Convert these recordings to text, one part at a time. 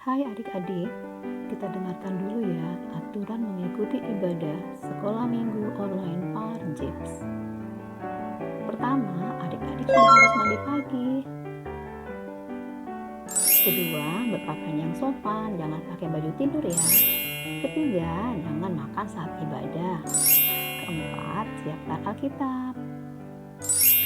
Hai adik-adik, kita dengarkan dulu ya aturan mengikuti ibadah sekolah minggu online Parjips. Pertama, adik-adik sudah harus mandi pagi. Kedua, berpakaian yang sopan, jangan pakai baju tidur ya. Ketiga, jangan makan saat ibadah. Keempat, siapkan Alkitab.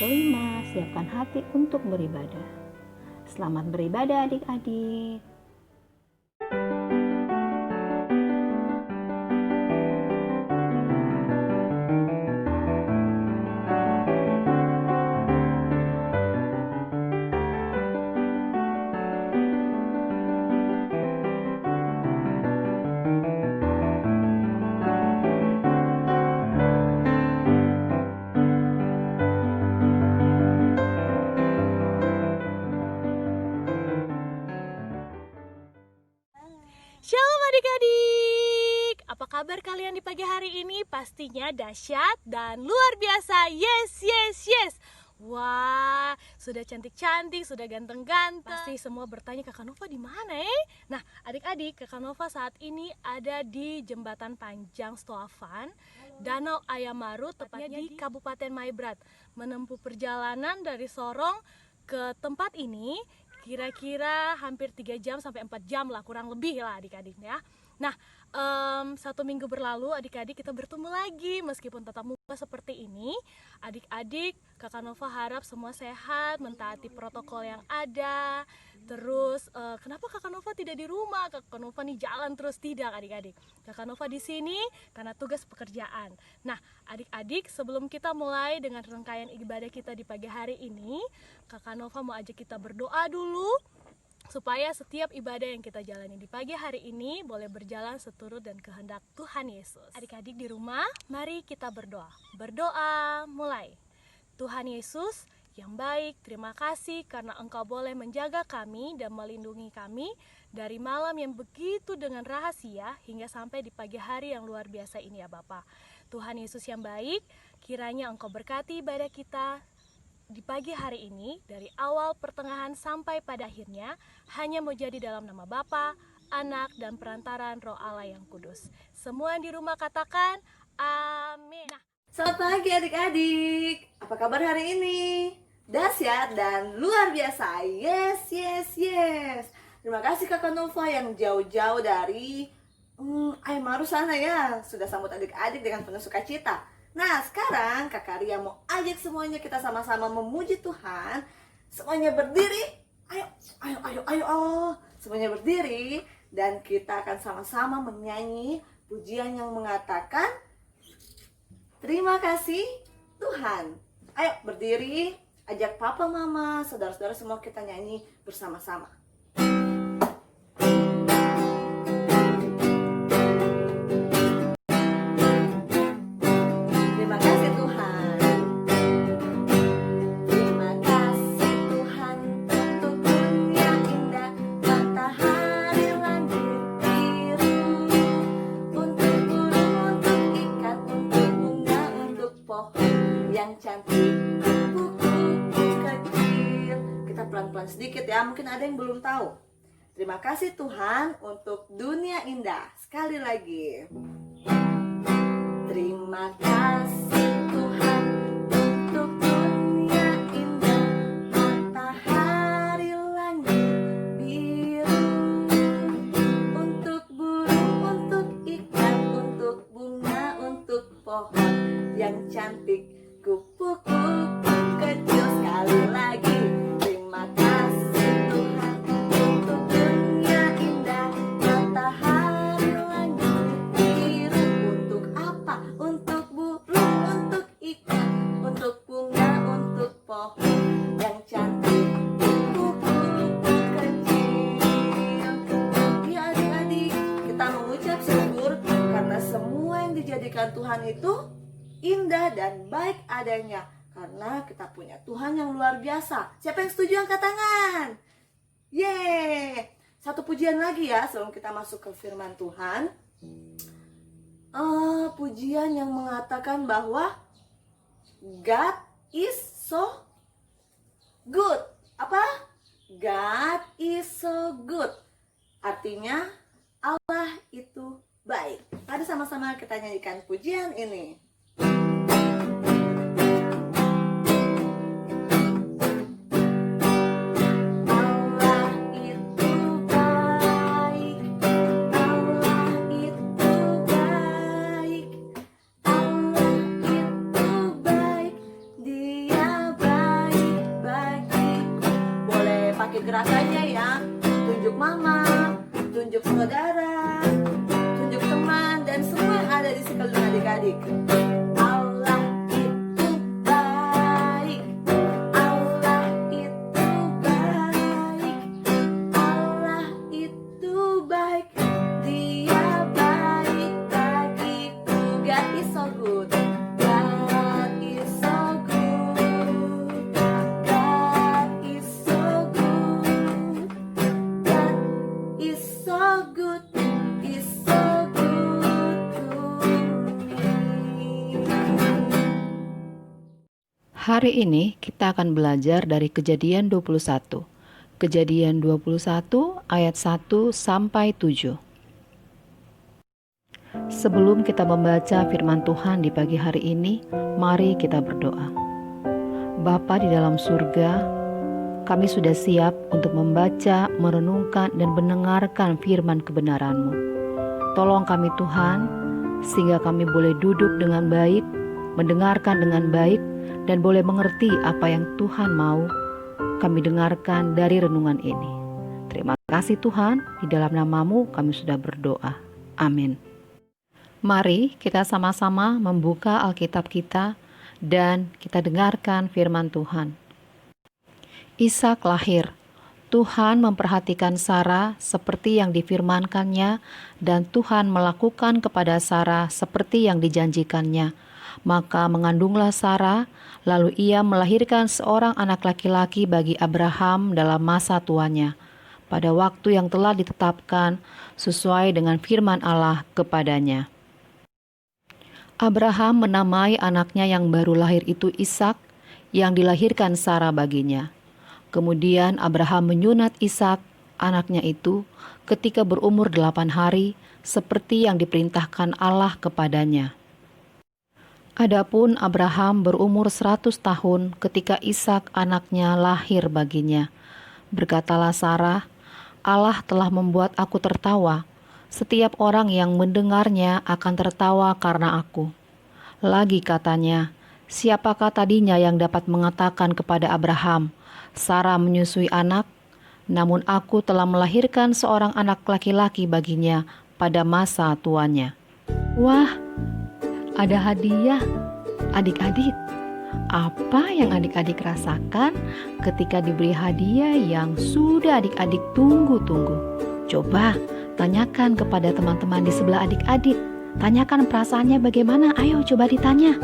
Kelima, siapkan hati untuk beribadah. Selamat beribadah adik-adik. Shalom adik-adik, apa kabar kalian di pagi hari ini? Pastinya dahsyat dan luar biasa. Yes. Wah, sudah cantik-cantik, sudah ganteng-ganteng. Pasti semua bertanya, Kakak Nova di mana Nah, adik-adik, Kakak Nova saat ini ada di Jembatan Panjang Stoavan, Danau Ayamaru, tepatnya di Kabupaten Maibrat. Menempuh perjalanan dari Sorong ke tempat ini kira-kira hampir 3 jam sampai 4 jam lah, kurang lebih lah adik-adik ya. Nah, 1 minggu berlalu adik-adik kita bertemu lagi meskipun tatap muka seperti ini. Adik-adik, Kakak Nova harap semua sehat, mentaati protokol yang ada. Terus kenapa Kakak Nova tidak di rumah? Kakak Nova nih jalan terus, tidak adik-adik. Kakak Nova di sini karena tugas pekerjaan. Nah, adik-adik, sebelum kita mulai dengan rangkaian ibadah kita di pagi hari ini, Kakak Nova mau ajak kita berdoa dulu supaya setiap ibadah yang kita jalani di pagi hari ini boleh berjalan seturut dan kehendak Tuhan Yesus. Adik-adik di rumah, mari kita berdoa. Berdoa mulai. Tuhan Yesus yang baik, terima kasih karena Engkau boleh menjaga kami dan melindungi kami dari malam yang begitu dengan rahasia hingga sampai di pagi hari yang luar biasa ini ya Bapa. Tuhan Yesus yang baik, kiranya Engkau berkati ibadah kita di pagi hari ini, dari awal, pertengahan, sampai pada akhirnya, hanya mau jadi dalam nama Bapa, Anak, dan perantaran Roh Allah yang kudus. Semua yang di rumah katakan, amin. Nah, selamat pagi adik-adik, apa kabar hari ini? Dahsyat dan luar biasa, yes. Terima kasih Kakak Nova yang jauh-jauh dari Ayamaru sana ya, sudah sambut adik-adik dengan penuh sukacita. Nah, sekarang Kakak Ria mau ajak semuanya kita sama-sama memuji Tuhan. Semuanya berdiri. Ayo. Semuanya berdiri dan kita akan sama-sama menyanyi pujian yang mengatakan terima kasih Tuhan. Ayo berdiri, ajak papa, mama, saudara-saudara semua kita nyanyi bersama-sama. Sedikit ya, mungkin ada yang belum tahu. Terima kasih Tuhan untuk dunia indah. Sekali lagi. Terima kasih Tuhan untuk dunia indah, matahari, langit biru, untuk burung, untuk ikan, untuk bunga, untuk pohon yang cantik, kupu-kupu kecil. Sekali lagi. Dijadikan Tuhan itu indah dan baik adanya karena kita punya Tuhan yang luar biasa. Siapa yang setuju angkat tangan? Yeay. Satu pujian lagi ya sebelum kita masuk ke firman Tuhan. Pujian yang mengatakan bahwa God is so good. Apa? God is so good. Artinya Allah itu baik. Mari sama-sama kita nyanyikan pujian ini. Gerakannya ya, tunjuk mama, tunjuk saudara, tunjuk teman, dan semua yang ada di sekeliling adik-adik. Allah itu baik, Allah itu baik, Allah itu baik, Dia baik bagiku. God is so good, God is so good, God is so good, God is so good, is so good to me. Hari ini kita akan belajar dari Kejadian 21. Kejadian 21 ayat 1 sampai 7. Sebelum kita membaca firman Tuhan di pagi hari ini, mari kita berdoa. Bapa di dalam surga, kami sudah siap untuk membaca, merenungkan, dan mendengarkan firman kebenaran-Mu. Tolong kami Tuhan, sehingga kami boleh duduk dengan baik, mendengarkan dengan baik, dan boleh mengerti apa yang Tuhan mau kami dengarkan dari renungan ini. Terima kasih Tuhan, di dalam nama-Mu kami sudah berdoa. Amin. Mari kita sama-sama membuka Alkitab kita dan kita dengarkan firman Tuhan. Ishak lahir. Tuhan memperhatikan Sarah seperti yang difirmankannya, dan Tuhan melakukan kepada Sarah seperti yang dijanjikannya. Maka mengandunglah Sarah, lalu ia melahirkan seorang anak laki-laki bagi Abraham dalam masa tuanya, pada waktu yang telah ditetapkan sesuai dengan firman Allah kepadanya. Abraham menamai anaknya yang baru lahir itu Ishak, yang dilahirkan Sarah baginya. Kemudian Abraham menyunat Ishak, anaknya itu, ketika berumur 8 hari, seperti yang diperintahkan Allah kepadanya. Adapun Abraham berumur 100 tahun ketika Ishak anaknya lahir baginya. Berkatalah Sarah, Allah telah membuat aku tertawa. Setiap orang yang mendengarnya akan tertawa karena aku. Lagi katanya, siapakah tadinya yang dapat mengatakan kepada Abraham, Sarah menyusui anak? Namun aku telah melahirkan seorang anak laki-laki baginya pada masa tuanya. Wah, ada hadiah. Adik-adik, apa yang adik-adik rasakan ketika diberi hadiah yang sudah adik-adik tunggu-tunggu? Coba tanyakan kepada teman-teman di sebelah adik-adik. Tanyakan perasaannya bagaimana, ayo coba ditanya.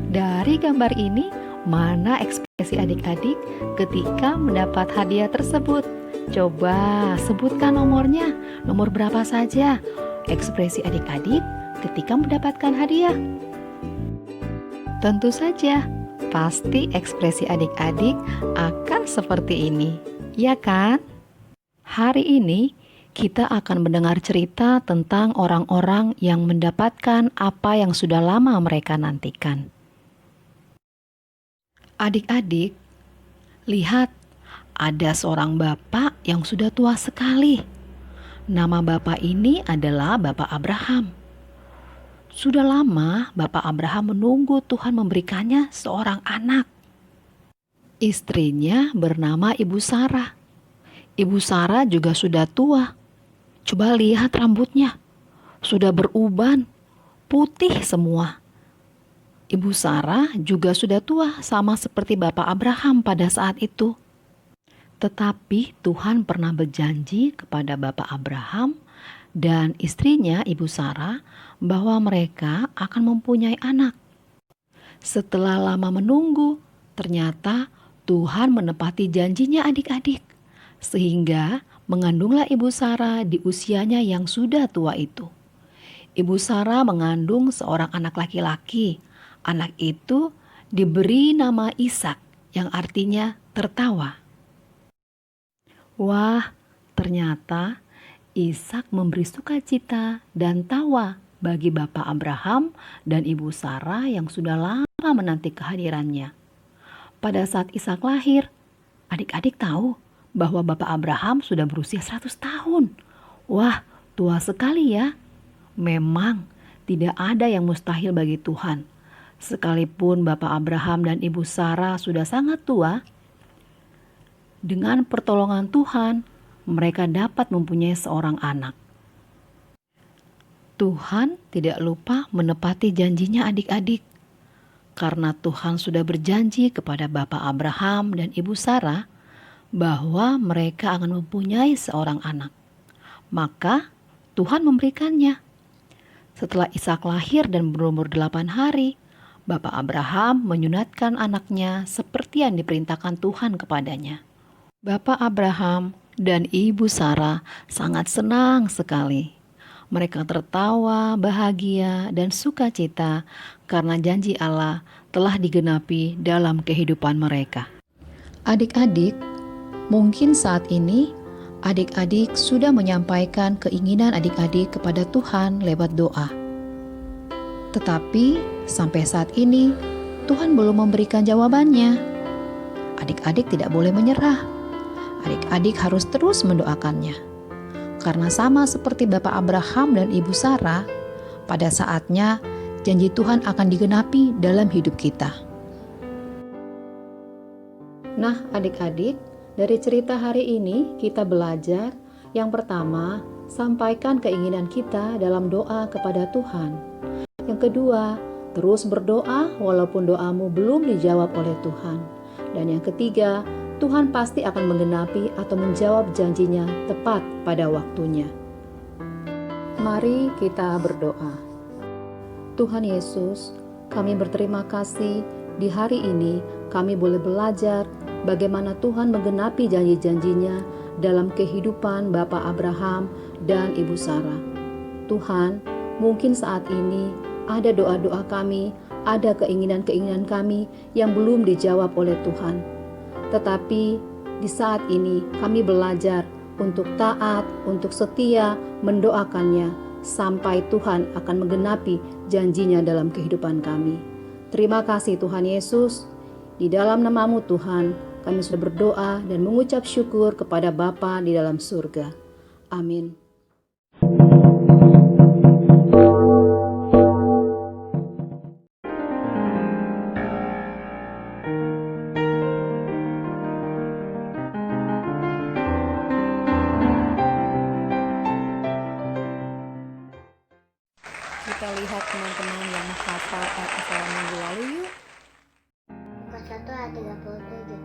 Dari gambar ini, mana ekspresi adik-adik ketika mendapat hadiah tersebut? Coba sebutkan nomornya, nomor berapa saja ekspresi adik-adik ketika mendapatkan hadiah. Tentu saja, pasti ekspresi adik-adik akan seperti ini, ya kan? Hari ini kita akan mendengar cerita tentang orang-orang yang mendapatkan apa yang sudah lama mereka nantikan. Adik-adik, lihat, ada seorang bapak yang sudah tua sekali. Nama bapak ini adalah Bapak Abraham. Sudah lama Bapak Abraham menunggu Tuhan memberikannya seorang anak. Istrinya bernama Ibu Sarah. Ibu Sarah juga sudah tua. Coba lihat rambutnya, sudah beruban, putih semua. Ibu Sarah juga sudah tua sama seperti Bapak Abraham pada saat itu. Tetapi Tuhan pernah berjanji kepada Bapak Abraham dan istrinya Ibu Sarah bahwa mereka akan mempunyai anak. Setelah lama menunggu, ternyata Tuhan menepati janjinya adik-adik. Sehingga mengandunglah Ibu Sarah di usianya yang sudah tua itu. Ibu Sarah mengandung seorang anak laki-laki. Anak itu diberi nama Ishak yang artinya tertawa. Wah, ternyata Ishak memberi sukacita dan tawa bagi Bapak Abraham dan Ibu Sarah yang sudah lama menanti kehadirannya. Pada saat Ishak lahir, adik-adik tahu bahwa Bapak Abraham sudah berusia 100 tahun. Wah, tua sekali ya. Memang tidak ada yang mustahil bagi Tuhan. Sekalipun Bapak Abraham dan Ibu Sarah sudah sangat tua, dengan pertolongan Tuhan, mereka dapat mempunyai seorang anak. Tuhan tidak lupa menepati janjinya adik-adik. Karena Tuhan sudah berjanji kepada Bapak Abraham dan Ibu Sarah bahwa mereka akan mempunyai seorang anak. Maka Tuhan memberikannya. Setelah Ishak lahir dan berumur 8 hari, Bapak Abraham menyunatkan anaknya seperti yang diperintahkan Tuhan kepadanya. Bapak Abraham dan Ibu Sarah sangat senang sekali. Mereka tertawa, bahagia, dan sukacita karena janji Allah telah digenapi dalam kehidupan mereka. Adik-adik, mungkin saat ini adik-adik sudah menyampaikan keinginan adik-adik kepada Tuhan lewat doa. Tetapi sampai saat ini Tuhan belum memberikan jawabannya. Adik-adik tidak boleh menyerah. Adik-adik harus terus mendoakannya. Karena sama seperti Bapak Abraham dan Ibu Sarah, pada saatnya janji Tuhan akan digenapi dalam hidup kita. Nah, adik-adik, dari cerita hari ini kita belajar yang pertama, sampaikan keinginan kita dalam doa kepada Tuhan. Yang kedua, terus berdoa walaupun doamu belum dijawab oleh Tuhan. Dan yang ketiga, Tuhan pasti akan menggenapi atau menjawab janjinya tepat pada waktunya. Mari kita berdoa. Tuhan Yesus, kami berterima kasih di hari ini kami boleh belajar bagaimana Tuhan menggenapi janji-janjinya dalam kehidupan Bapak Abraham dan Ibu Sarah. Tuhan, mungkin saat ini ada doa-doa kami, ada keinginan-keinginan kami yang belum dijawab oleh Tuhan. Tetapi di saat ini kami belajar untuk taat, untuk setia mendoakannya sampai Tuhan akan menggenapi janjinya dalam kehidupan kami. Terima kasih Tuhan Yesus. Di dalam nama-Mu Tuhan, kami sudah berdoa dan mengucap syukur kepada Bapa di dalam surga. Amin. Kita lihat teman-teman yang menghafal ayat minggu lalu yuk. Lukas 1 ayat 37.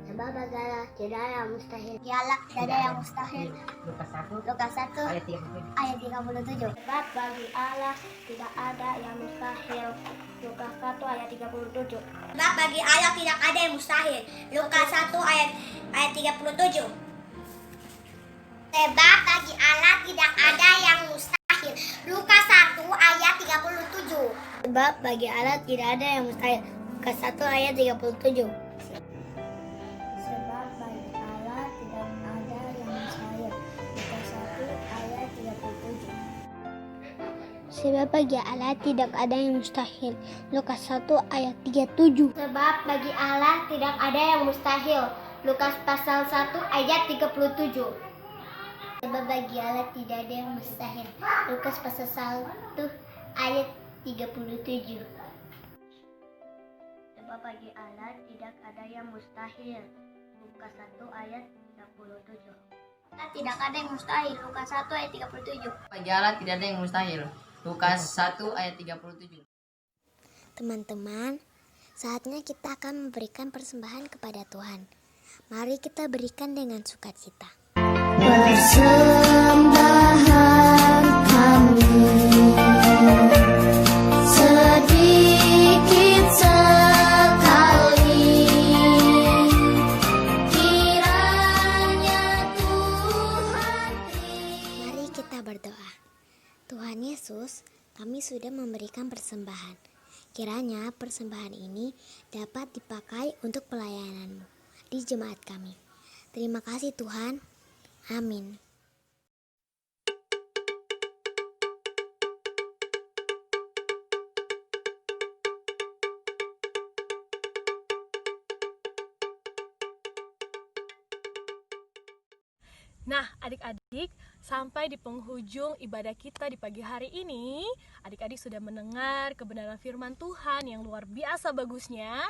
Sebab bagi Allah tidak ada yang mustahil. Ya Allah tidak ada yang mustahil. Lukas 1 ayat 37. Sebab bagi Allah tidak ada yang mustahil. Lukas 1 ayat 37. Sebab bagi Allah tidak ada yang mustahil. Lukas 1 ayat 37. Sebab bagi Allah tidak ada yang mustahil. Lukas 1 ayat 37. Sebab bagi Allah tidak ada yang mustahil. Lukas 1 ayat 37. Sebab bagi Allah tidak ada yang mustahil. Lukas 1 ayat 37. Sebab bagi Allah tidak ada yang mustahil. Lukas 1 ayat 37. Sebab bagi Allah tidak ada yang mustahil. Lukas pasal 1 ayat 37. Sebab bagi Allah tidak ada yang mustahil. Lukas pasal 1 ayat 37. Sebab bagi Allah tidak ada yang mustahil. Lukas 1 ayat 37. Tidak ada yang mustahil. Lukas 1 ayat 37. Bagi Allah tidak ada yang mustahil. Lukas 1 ayat 37. Teman-teman, saatnya kita akan memberikan persembahan kepada Tuhan. Mari kita berikan dengan sukacita. Persembahan kami sedikit sekali, kiranya Tuhan. Mari kita berdoa. Tuhan Yesus, kami sudah memberikan persembahan. Kiranya persembahan ini dapat dipakai untuk pelayanan-Mu di jemaat kami. Terima kasih Tuhan. Amin. Nah, adik-adik, sampai di penghujung ibadah kita di pagi hari ini, adik-adik sudah mendengar kebenaran firman Tuhan yang luar biasa bagusnya.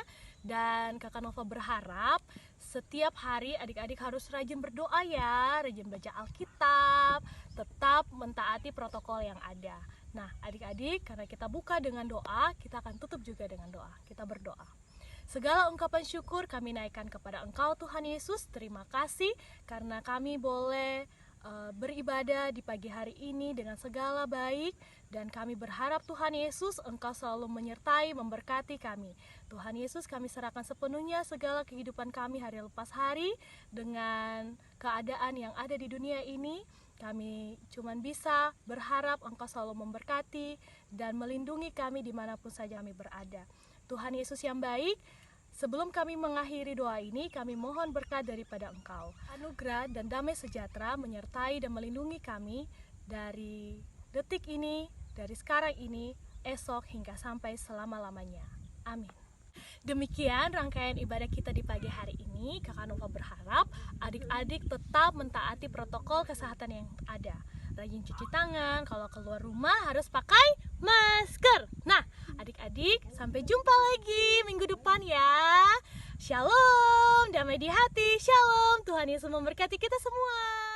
Dan Kakak Nova berharap setiap hari adik-adik harus rajin berdoa ya, rajin baca Alkitab, tetap mentaati protokol yang ada. Nah, adik-adik, karena kita buka dengan doa, kita akan tutup juga dengan doa. Kita berdoa. Segala ungkapan syukur kami naikkan kepada Engkau Tuhan Yesus. Terima kasih karena kami boleh beribadah di pagi hari ini dengan segala baik. Dan kami berharap Tuhan Yesus Engkau selalu menyertai, memberkati kami. Tuhan Yesus, kami serahkan sepenuhnya segala kehidupan kami hari lepas hari. Dengan keadaan yang ada di dunia ini, kami cuma bisa berharap Engkau selalu memberkati dan melindungi kami dimanapun saja kami berada. Tuhan Yesus yang baik, sebelum kami mengakhiri doa ini, kami mohon berkat daripada Engkau. Anugerah dan damai sejahtera menyertai dan melindungi kami dari detik ini, dari sekarang ini, esok hingga sampai selama-lamanya. Amin. Demikian rangkaian ibadah kita di pagi hari ini. Kakak Nova berharap adik-adik tetap mentaati protokol kesehatan yang ada. Rajin cuci tangan, kalau keluar rumah harus pakai masker. Nah, adik-adik, sampai jumpa lagi minggu depan ya. Shalom, damai di hati. Shalom, Tuhan Yesus memberkati kita semua.